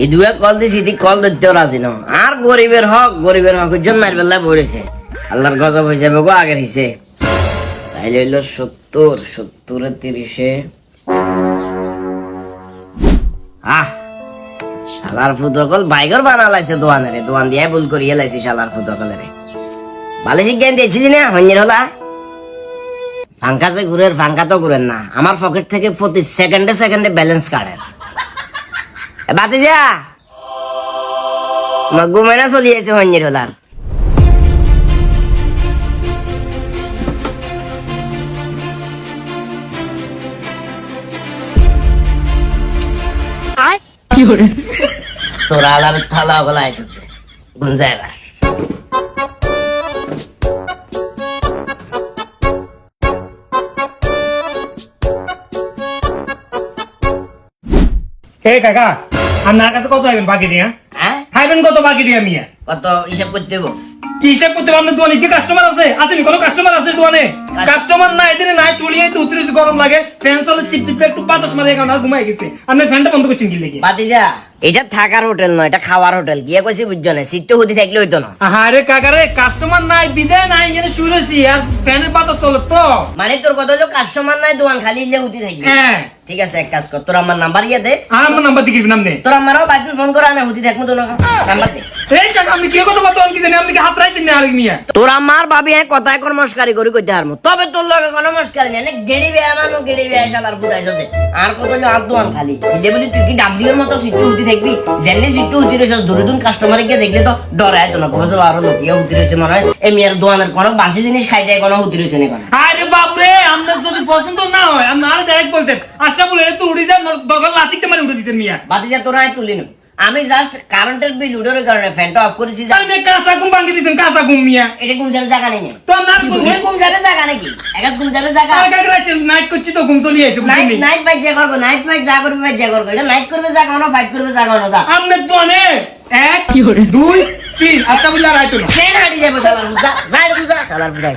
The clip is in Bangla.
এই দুয়ে কল দিছি তুই কল ধরতেও রাজি না আর গরিবের হক জন মার বেলা পড়েছে আল্লাহর গজব হয়ে যাবে গো আগের হিসে তাইলে হইলো 70 30 শালার ফুটকল বাইগর বানালাইছে দোয়ান দিয়ে ভুল করিয়ে লাইছে শালার ফুটকলের ভালো শিক্ষা দিয়েছি না হঞ্জের হলা ফাঙ্কা যে ঘুরের ফাঙ্কা তো ঘুরেন না আমার পকেট থেকে প্রতি সেকেন্ডে ব্যালেন্স কাটেন বাতি যা ঘুমেনা চলিয়েছে হঞ্জের হলার সোরালার থালা গলা এসেছে গুঞ্জাইবার কাকা আপনার কাছে কত আইবেন বাকি দিয়া খাইবেন কত বাকি দিয়া মিয়া কত হিসাব করতে দেবো কি হিসাব করতে আপনার দোকানে কি কাস্টমার আছে আসেনি কোনো কাস্টমার আছে দোকানে কাস্টমার নাই দিনে নাই টুলিয়ে তো উতরিছে গরম লাগে ফ্যান চলে চিপচিপ একটু বাতাস মারে এখন আর ঘুমাই গেছে আপনি ফ্যানটা বন্ধ করছেন কি লাগি বাতিজা এটা থাকার হোটেল নয় এটা খাওয়ার হোটেল গিয়ে কইছি বুঝছো না সিটটা হুদি থাকলে হইতো না আরে কাকা রে কাস্টমার নাই বিদায় নাই এখানে শুয়েছি আর ফ্যানের বাতাস চলে তো মানে তোর কথা হলো কাস্টমার নাই দোকান খালি ইলে হুদি থাকবে হ্যাঁ ঠিক আছে এক কাজ কর তোর আমার নাম্বার ইয়ে দে আমার নাম্বার দিকে দিবেন আপনি তোর আমারও বাইদিন ফোন করে না হুদি থাকবো তো না নাম্বার দে এই কাকা আপনি কি কথা বলতে কি জানি আপনি কি হাত রাইছেন না আর মিয়া তোর আমার ভাবি এক কথায় কোন মস্কারি করি কইতে হারমু তবে তোর লগে কোন মস্কারি নেই গেড়ি বে আমার গেড়ি বে শালার বুদাইছতে আর কত হলো আর দোকান খালি ইলে বলি তুই কি ডাবলিউ এর মতো সিটটা হুদি থাকবি জেনে সিটটা হুদি রইছ দুরুদুন কাস্টমার কে দেখলে তো ডরায় তো না কইছে আরো লোক ইয়া হুদি রইছে মনে হয় এই মিয়ার দোকানের কোন বাসি জিনিস খাই যায় কোন হুদি রইছে না কোন আরে বাবু রে আপনার যদি পছন্দ না হয় আপনি আর ডাইরেক্ট বলতেন আশা বলে তো উড়ে যান দরকার লাতিতে মারি উড়ে দিতেন মিয়া বাতিজা তোরা তুলি না আমি জাস্ট কারেন্টের বিল উড়ার কারণে ফ্যানটা অফ করেছি আপনি কাঁচা ঘুম ভাঙি দিয়েছেন কাঁচা ঘুম মিয়া এটা ঘুম যাবে জায়গা নেই তো আপনার ঘুম যাবে জায়গা নাকি এক ঘুম যাবে জায়গা নাইট করছি তো ঘুম চলে যাইছে নাইট ফাইট যা করবো নাইট ফাইট যা করবে যা করবে এটা নাইট করবে জায়গা না ফাইট করবে জায়গা না যা আপনার তো অনেক 1 2 3 আচ্ছা বললা রাইতো না ট্রেন হাঁটি যাবো শালার বুঝা যা বুঝা শালার বুঝা